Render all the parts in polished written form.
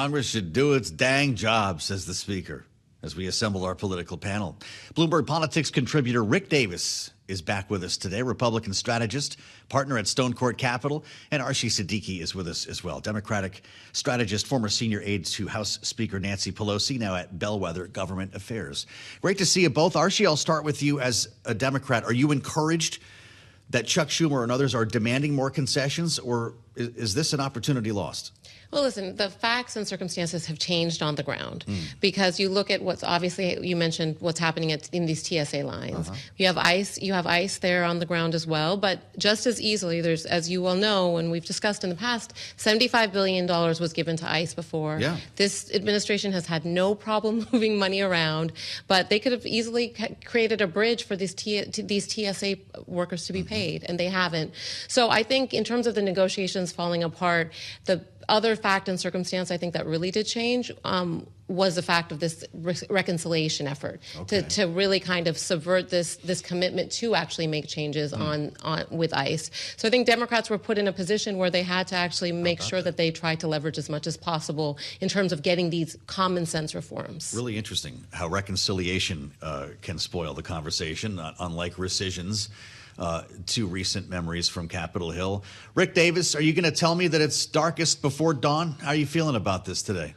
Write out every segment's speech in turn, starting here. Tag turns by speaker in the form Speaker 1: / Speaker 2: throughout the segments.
Speaker 1: Congress should do its dang job, says the Speaker, as we assemble our political panel. Bloomberg Politics contributor Rick Davis is back with us today, Republican strategist, partner at Stone Court Capital, and Arshi Siddiqui is with us as well, Democratic strategist, former senior aide to House Speaker Nancy Pelosi, now at Bellwether Government Affairs. Great to see you both. Arshi, I'll start with you as a Democrat. Are you encouraged that Chuck Schumer and others are demanding more concessions, or is this an opportunity lost?
Speaker 2: Well, listen, the facts and circumstances have changed on the ground because you look at what's obviously, you mentioned what's happening in these TSA lines. You have ICE there on the ground as well, but just as easily, there's, as you well know, and we've discussed in the past, $75 billion was given to ICE before.
Speaker 1: Yeah.
Speaker 2: This administration has had no problem moving money around, but they could have easily created a bridge for these TSA workers to be paid, and they haven't. So I think in terms of the negotiations falling apart, the other fact and circumstance I think that really did change was the fact of this reconciliation effort to really kind of subvert this commitment to actually make changes on with ICE. So I think Democrats were put in a position where they had to actually make sure that they tried to leverage as much as possible in terms of getting these common sense reforms.
Speaker 1: Really interesting how reconciliation can spoil the conversation, unlike rescissions. Two recent memories from Capitol Hill. Rick Davis, are you going to tell me that it's darkest before dawn? How are you feeling about this today?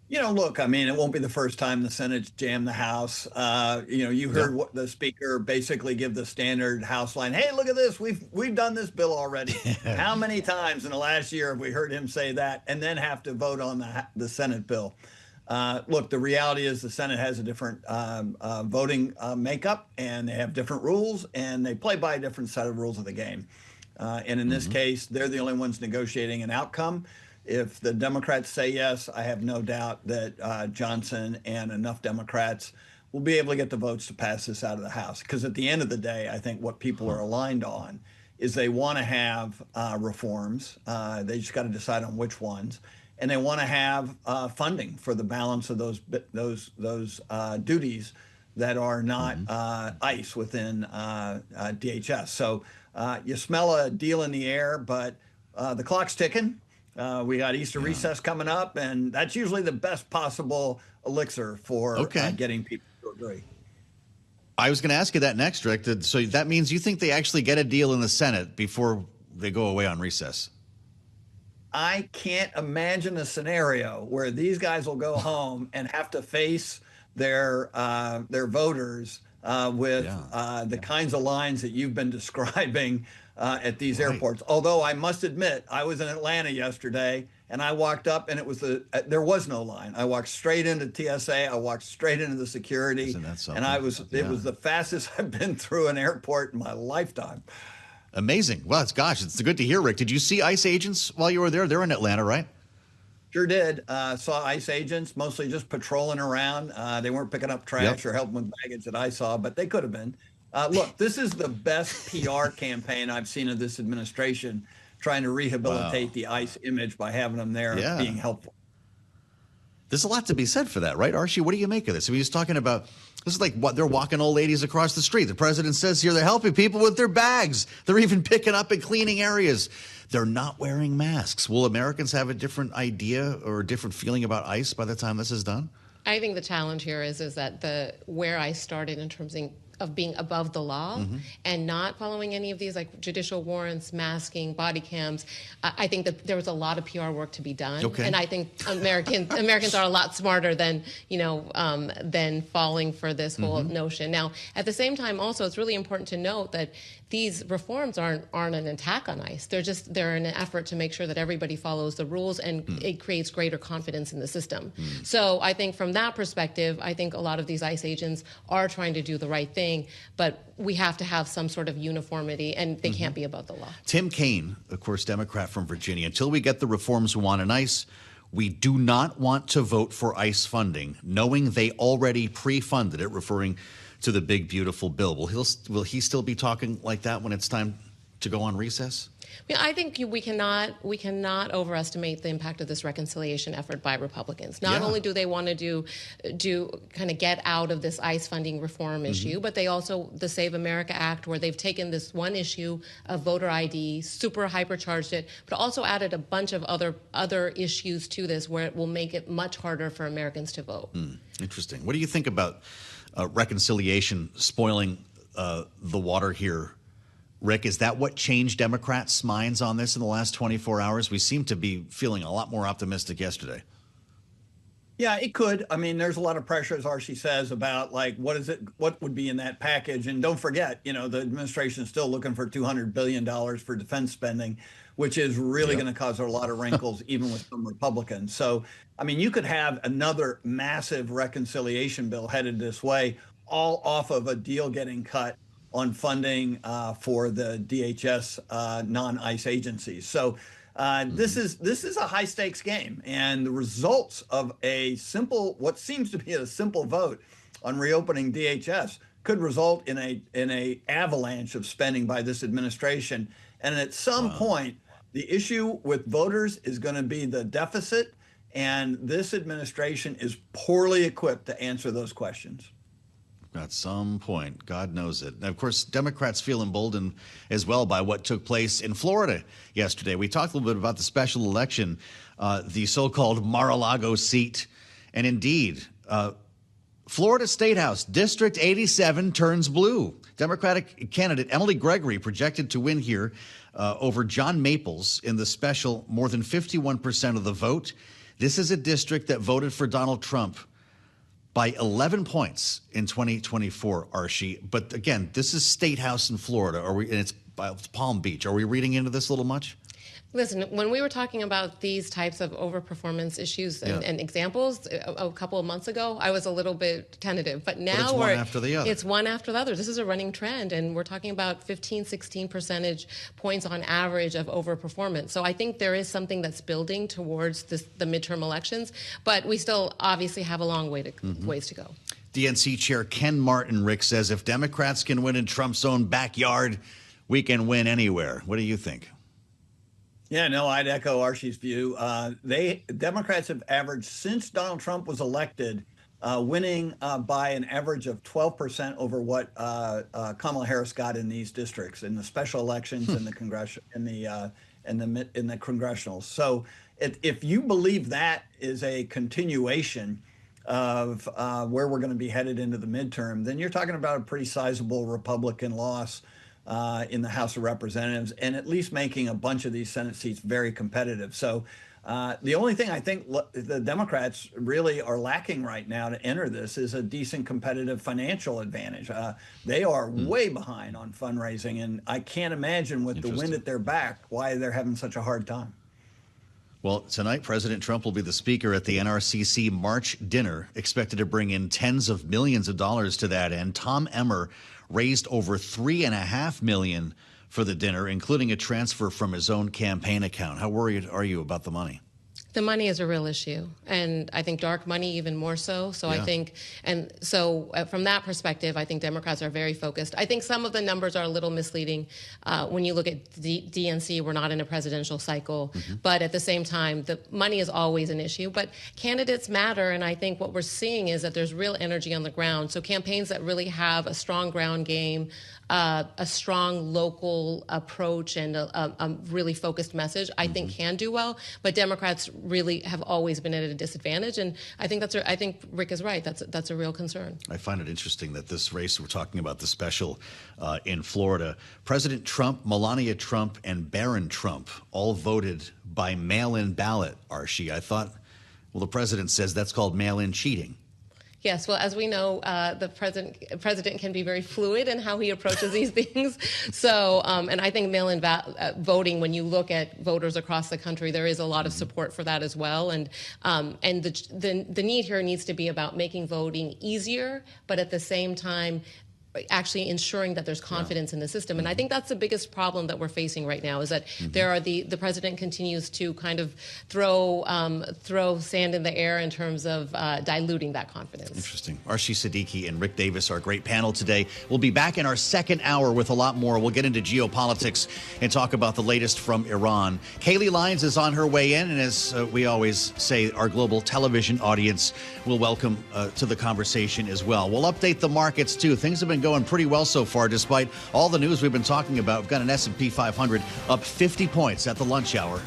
Speaker 3: You know, look, I mean, it won't be the first time the Senate's jammed the House. You heard what the Speaker basically give the standard House line. Hey, look at this. We've done this bill already. How many times in the last year have we heard him say that and then have to vote on the Senate bill? Look, the reality is the Senate has a different voting makeup, and they have different rules, and they play by a different set of rules of the game. And in this case, they're the only ones negotiating an outcome. If the Democrats say yes, I have no doubt that Johnson and enough Democrats will be able to get the votes to pass this out of the House. Because at the end of the day, I think what people are aligned on is they want to have reforms. They just got to decide on which ones. And they want to have funding for the balance of those duties that are not ICE within DHS. So you smell a deal in the air, but the clock's ticking. We got Easter recess coming up, and that's usually the best possible elixir for getting people to agree.
Speaker 1: I was going to ask you that next, Rick. So that means you think they actually get a deal in the Senate before they go away on recess?
Speaker 3: I can't imagine a scenario where these guys will go home and have to face their voters with the kinds of lines that you've been describing at these airports. Although I must admit, I was in Atlanta yesterday and I walked up and it was there was no line. I walked straight into TSA. I walked straight into the security, and it was the fastest I've been through an airport in my lifetime.
Speaker 1: Amazing. Well, it's good to hear, Rick. Did you see ICE agents while you were there? They're in Atlanta, right?
Speaker 3: Sure did. Saw ICE agents mostly just patrolling around. They weren't picking up trash or helping with baggage that I saw, but they could have been. Look, this is the best PR campaign I've seen of this administration, trying to rehabilitate the ICE image by having them there being helpful.
Speaker 1: There's a lot to be said for that, right, Arshi? What do you make of this? I mean, he's talking about this is like what they're walking old ladies across the street. The president says here they're helping people with their bags. They're even picking up and cleaning areas. They're not wearing masks. Will Americans have a different idea or a different feeling about ICE by the time this is done?
Speaker 2: I think the challenge here is that where I started in terms of being above the law and not following any of these like judicial warrants, masking, body cams. I think that there was a lot of PR work to be done, and I think Americans are a lot smarter than falling for this whole notion. Now, at the same time, also it's really important to note that these reforms aren't an attack on ICE. They're an effort to make sure that everybody follows the rules, and it creates greater confidence in the system. So I think from that perspective, I think a lot of these ICE agents are trying to do the right thing, but we have to have some sort of uniformity, and they can't be above the law. Tim
Speaker 1: Kaine, of course, Democrat from Virginia. Until we get the reforms we want in ICE, we do not want to vote for ICE funding, knowing they already pre-funded it, referring to the big, beautiful bill. Will he still be talking like that when it's time to go on recess?
Speaker 2: I think we cannot overestimate the impact of this reconciliation effort by Republicans. Not only do they want to do kind of get out of this ICE funding reform issue, but they also the Save America Act, where they've taken this one issue of voter ID, super hypercharged it, but also added a bunch of other issues to this, where it will make it much harder for Americans to vote.
Speaker 1: Interesting. What do you think about reconciliation spoiling the water here? Rick, is that what changed Democrats' minds on this in the last 24 hours? We seem to be feeling a lot more optimistic yesterday.
Speaker 3: Yeah, it could. I mean, there's a lot of pressure, as Arshi says, about like what would be in that package. And don't forget, the administration is still looking for $200 billion for defense spending, which is really going to cause a lot of wrinkles, even with some Republicans. So, I mean, you could have another massive reconciliation bill headed this way, all off of a deal getting cut on funding for the DHS non-ICE agencies. So this is a high stakes game, and the results of what seems to be a simple vote on reopening DHS could result in a avalanche of spending by this administration. And at some point, the issue with voters is going to be the deficit, and this administration is poorly equipped to answer those questions.
Speaker 1: At some point, God knows it. And of course, Democrats feel emboldened as well by what took place in Florida yesterday. We talked a little bit about the special election, the so-called Mar-a-Lago seat. And indeed, Florida State House, District 87 turns blue. Democratic candidate Emily Gregory projected to win here over John Maples in the special, more than 51% of the vote. This is a district that voted for Donald Trump by 11 points in 2024, Arshi. But again, this is State House in Florida. And it's Palm Beach. Are we reading into this a little much?
Speaker 2: Listen, when we were talking about these types of overperformance issues and examples a couple of months ago, I was a little bit tentative. But now
Speaker 1: it's one after the other.
Speaker 2: It's one after the other. This is a running trend, and we're talking about 15, 16 percentage points on average of overperformance. So I think there is something that's building towards the midterm elections, but we still obviously have a long ways to go.
Speaker 1: DNC Chair Ken Martin, Rick, says if Democrats can win in Trump's own backyard, we can win anywhere. What do you think?
Speaker 3: Yeah, no, I'd echo Arshi's view. Democrats have averaged, since Donald Trump was elected, winning by an average of 12% over what Kamala Harris got in these districts, in the special elections and the congressionals. So if you believe that is a continuation of where we're going to be headed into the midterm, then you're talking about a pretty sizable Republican loss in the House of Representatives, and at least making a bunch of these Senate seats very competitive. So the only thing I think the Democrats really are lacking right now to enter this is a decent competitive financial advantage. They are way behind on fundraising, and I can't imagine with the wind at their back why they're having such a hard time.
Speaker 1: Well, tonight, President Trump will be the speaker at the NRCC March dinner, expected to bring in tens of millions of dollars to that end. Tom Emmer raised over $3.5 million for the dinner, including a transfer from his own campaign account. How worried are you about the money?
Speaker 2: The money is a real issue, and I think dark money even more so. So I think, and so from that perspective, I think Democrats are very focused. I think some of the numbers are a little misleading. When you look at DNC, we're not in a presidential cycle, but at the same time, the money is always an issue. But candidates matter, and I think what we're seeing is that there's real energy on the ground. So campaigns that really have a strong ground game, a strong local approach, and a really focused message, I think can do well. But Democrats really have always been at a disadvantage, and I think I think Rick is right. That's a real concern. I
Speaker 1: find it interesting that this race we're talking about, the special in Florida, President Trump, Melania Trump, and Barron Trump all voted by mail-in ballot. Arshi, I thought, well, the president says that's called mail-in cheating.
Speaker 2: Yes, well, as we know, the president can be very fluid in how he approaches these things. So, and I think mail-in voting, when you look at voters across the country, there is a lot of support for that as well. And the need here needs to be about making voting easier, but at the same time, actually ensuring that there's confidence in the system. And I think that's the biggest problem that we're facing right now, is that there are the president continues to kind of throw sand in the air in terms of diluting that confidence.
Speaker 1: Interesting. Arshi, Siddiqui, and Rick Davis, our great panel today. We'll be back in our second hour with a lot more. We'll get into geopolitics and talk about the latest from Iran. Kaylee Lyons is on her way in, and as we always say, our global television audience will welcome to the conversation as well. We'll update the markets, too. Things have been going pretty well so far, despite all the news we've been talking about. We've got an S&P 500 up 50 points at the lunch hour.